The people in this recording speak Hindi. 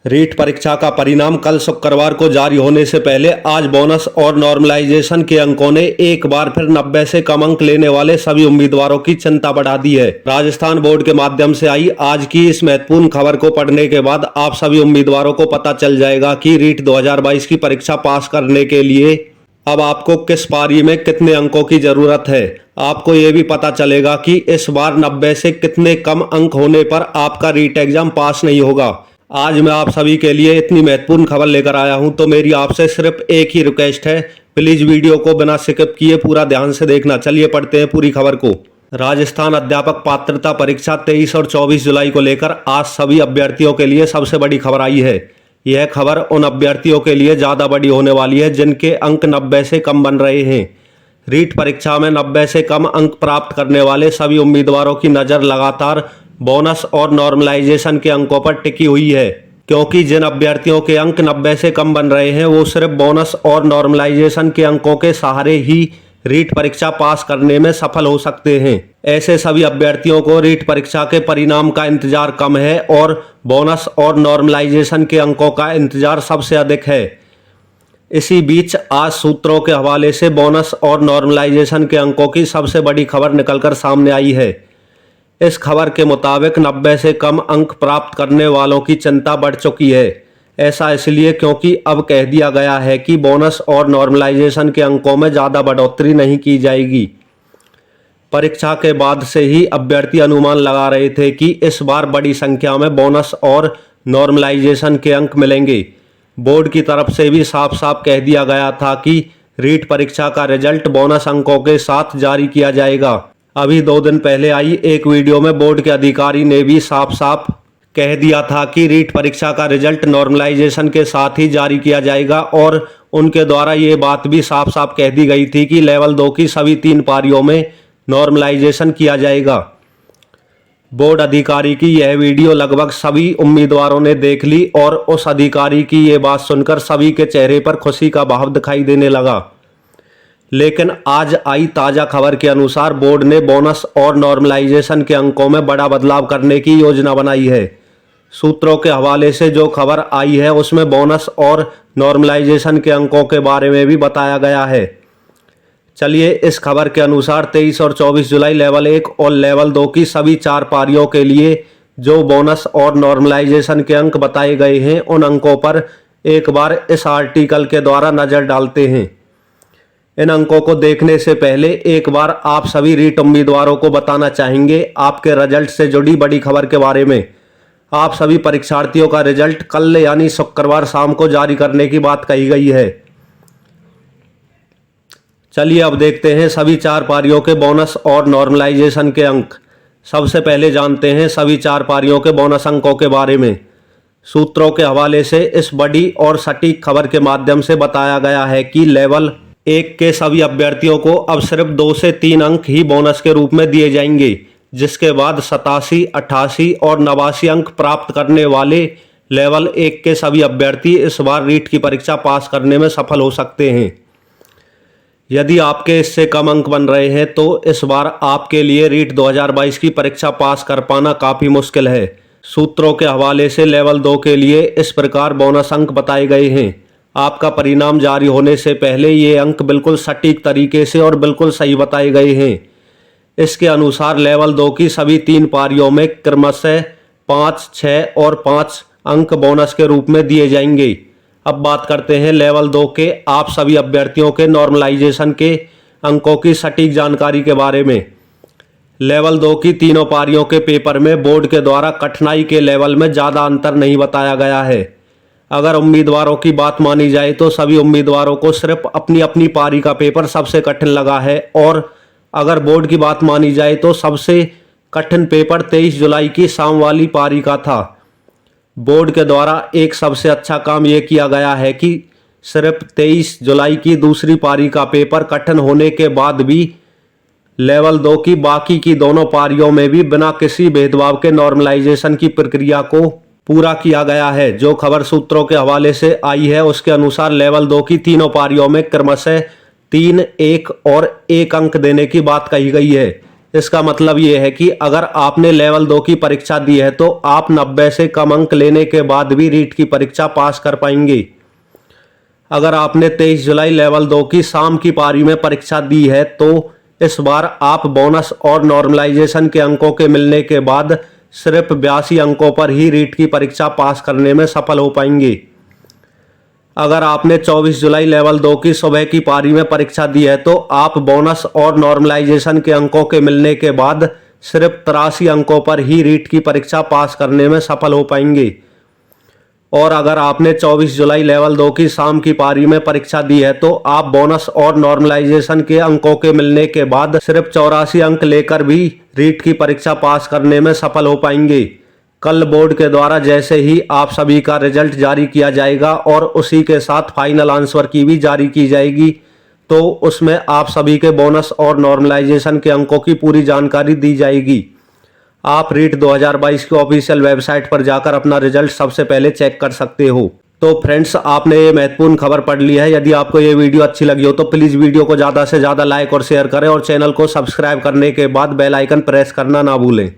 रीट परीक्षा का परिणाम कल शुक्रवार को जारी होने से पहले आज बोनस और नॉर्मलाइजेशन के अंकों ने एक बार फिर 90 से कम अंक लेने वाले सभी उम्मीदवारों की चिंता बढ़ा दी है। राजस्थान बोर्ड के माध्यम से आई आज की इस महत्वपूर्ण खबर को पढ़ने के बाद आप सभी उम्मीदवारों को पता चल जाएगा कि रीट 2022 की परीक्षा पास करने के लिए अब आपको किस पारी में कितने अंकों की जरूरत है। आपको ये भी पता चलेगा कि इस बार 90 से कितने कम अंक होने पर आपका रीट एग्जाम पास नहीं होगा। आज मैं आप सभी के लिए इतनी महत्वपूर्ण खबर लेकर आया हूं, तो मेरी आपसे सिर्फ एक ही रिक्वेस्ट है, प्लीज वीडियो को बिना स्किप किए पूरा ध्यान से देखना। चलिए पढ़ते हैं पूरी खबर को। राजस्थान अध्यापक पात्रता परीक्षा 23 और 24 जुलाई को लेकर आज सभी अभ्यर्थियों के लिए सबसे बड़ी खबर आई है। यह खबर उन अभ्यर्थियों के लिए ज्यादा बड़ी होने वाली है जिनके अंक 90 से कम बन रहे हैं। रीट परीक्षा में 90 से कम अंक प्राप्त करने वाले सभी उम्मीदवारों की नजर लगातार बोनस और नॉर्मलाइजेशन के अंकों पर टिकी हुई है, क्योंकि जिन अभ्यर्थियों के अंक 90 से कम बन रहे हैं वो सिर्फ बोनस और नॉर्मलाइजेशन के अंकों के सहारे ही रीट परीक्षा पास करने में सफल हो सकते हैं। ऐसे सभी अभ्यर्थियों को रीट परीक्षा के परिणाम का इंतजार कम है और बोनस और नॉर्मलाइजेशन के अंकों का इंतजार सबसे अधिक है। इसी बीच आज सूत्रों के हवाले से बोनस और नॉर्मलाइजेशन के अंकों की सबसे बड़ी खबर निकलकर सामने आई है। इस खबर के मुताबिक 90 से कम अंक प्राप्त करने वालों की चिंता बढ़ चुकी है। ऐसा इसलिए क्योंकि अब कह दिया गया है कि बोनस और नॉर्मलाइजेशन के अंकों में ज़्यादा बढ़ोतरी नहीं की जाएगी। परीक्षा के बाद से ही अभ्यर्थी अनुमान लगा रहे थे कि इस बार बड़ी संख्या में बोनस और नॉर्मलाइजेशन के अंक मिलेंगे। बोर्ड की तरफ से भी साफ साफ कह दिया गया था कि रीट परीक्षा का रिजल्ट बोनस अंकों के साथ जारी किया जाएगा। अभी 2 दिन पहले आई एक वीडियो में बोर्ड के अधिकारी ने भी साफ साफ कह दिया था कि रीट परीक्षा का रिजल्ट नॉर्मलाइजेशन के साथ ही जारी किया जाएगा और उनके द्वारा ये बात भी साफ साफ कह दी गई थी कि लेवल 2 की सभी 3 पारियों में नॉर्मलाइजेशन किया जाएगा। बोर्ड अधिकारी की यह वीडियो लगभग सभी उम्मीदवारों ने देख ली और उस अधिकारी की ये बात सुनकर सभी के चेहरे पर खुशी का भाव दिखाई देने लगा। लेकिन आज आई ताज़ा खबर के अनुसार बोर्ड ने बोनस और नॉर्मलाइजेशन के अंकों में बड़ा बदलाव करने की योजना बनाई है। सूत्रों के हवाले से जो खबर आई है उसमें बोनस और नॉर्मलाइजेशन के अंकों के बारे में भी बताया गया है। चलिए इस खबर के अनुसार 23 और 24 जुलाई लेवल 1 और लेवल 2 की सभी 4 पारियों के लिए जो बोनस और नॉर्मलाइजेशन के अंक बताए गए हैं उन अंकों पर एक बार इस आर्टिकल के द्वारा नज़र डालते हैं। इन अंकों को देखने से पहले एक बार आप सभी रीट उम्मीदवारों को बताना चाहेंगे आपके रिजल्ट से जुड़ी बड़ी खबर के बारे में। आप सभी परीक्षार्थियों का रिजल्ट कल यानी शुक्रवार शाम को जारी करने की बात कही गई है। चलिए अब देखते हैं सभी 4 पारियों के बोनस और नॉर्मलाइजेशन के अंक। सबसे पहले जानते हैं सभी 4 पारियों के बोनस अंकों के बारे में। सूत्रों के हवाले से इस बड़ी और सटीक खबर के माध्यम से बताया गया है कि लेवल 1 के सभी अभ्यर्थियों को अब सिर्फ 2 से 3 अंक ही बोनस के रूप में दिए जाएंगे, जिसके बाद 87, 88 और 89 अंक प्राप्त करने वाले लेवल 1 के सभी अभ्यर्थी इस बार रीट की परीक्षा पास करने में सफल हो सकते हैं। यदि आपके इससे कम अंक बन रहे हैं तो इस बार आपके लिए रीट 2022 की परीक्षा पास कर पाना काफ़ी मुश्किल है। सूत्रों के हवाले से लेवल 2 के लिए इस प्रकार बोनस अंक बताए गए हैं। आपका परिणाम जारी होने से पहले ये अंक बिल्कुल सटीक तरीके से और बिल्कुल सही बताए गए हैं। इसके अनुसार लेवल 2 की सभी 3 पारियों में क्रमशः 5, 6 और 5 अंक बोनस के रूप में दिए जाएंगे। अब बात करते हैं लेवल 2 के आप सभी अभ्यर्थियों के नॉर्मलाइजेशन के अंकों की सटीक जानकारी के बारे में। लेवल 2 की तीनों पारियों के पेपर में बोर्ड के द्वारा कठिनाई के लेवल में ज़्यादा अंतर नहीं बताया गया है। अगर उम्मीदवारों की बात मानी जाए तो सभी उम्मीदवारों को सिर्फ अपनी अपनी पारी का पेपर सबसे कठिन लगा है और अगर बोर्ड की बात मानी जाए तो सबसे कठिन पेपर 23 जुलाई की शाम वाली पारी का था। बोर्ड के द्वारा एक सबसे अच्छा काम यह किया गया है कि सिर्फ 23 जुलाई की दूसरी पारी का पेपर कठिन होने के बाद भी लेवल 2 की बाकी की दोनों पारियों में भी बिना किसी भेदभाव के नॉर्मलाइजेशन की प्रक्रिया को पूरा किया गया है। जो खबर सूत्रों के हवाले से आई है उसके अनुसार लेवल 2 की तीनों पारियों में क्रमशः 3, 1 और 1 अंक देने की बात कही गई है। इसका मतलब ये है कि अगर आपने लेवल 2 की परीक्षा दी है तो आप 90 से कम अंक लेने के बाद भी रीट की परीक्षा पास कर पाएंगे। अगर आपने 23 जुलाई लेवल 2 की शाम की पारी में परीक्षा दी है तो इस बार आप बोनस और नॉर्मलाइजेशन के अंकों के मिलने के बाद सिर्फ 82 अंकों पर ही रीट की परीक्षा पास करने में सफल हो पाएंगे। अगर आपने 24 जुलाई लेवल 2 की सुबह की पारी में परीक्षा दी है तो आप बोनस और नॉर्मलाइजेशन के अंकों के मिलने के बाद सिर्फ 83 अंकों पर ही रीट की परीक्षा पास करने में सफल हो पाएंगे। और अगर आपने 24 जुलाई लेवल 2 की शाम की पारी में परीक्षा दी है तो आप बोनस और नॉर्मलाइजेशन के अंकों के मिलने के बाद सिर्फ 84 अंक लेकर भी रीट की परीक्षा पास करने में सफल हो पाएंगे। कल बोर्ड के द्वारा जैसे ही आप सभी का रिजल्ट जारी किया जाएगा और उसी के साथ फाइनल आंसर की भी जारी की जाएगी, तो उसमें आप सभी के बोनस और नॉर्मलाइजेशन के अंकों की पूरी जानकारी दी जाएगी। आप रीट 2022 की ऑफिशियल वेबसाइट पर जाकर अपना रिजल्ट सबसे पहले चेक कर सकते हो। तो फ्रेंड्स, आपने ये महत्वपूर्ण खबर पढ़ ली है। यदि आपको ये वीडियो अच्छी लगी हो तो प्लीज़ वीडियो को ज़्यादा से ज़्यादा लाइक और शेयर करें और चैनल को सब्सक्राइब करने के बाद बेल आइकन प्रेस करना ना भूलें।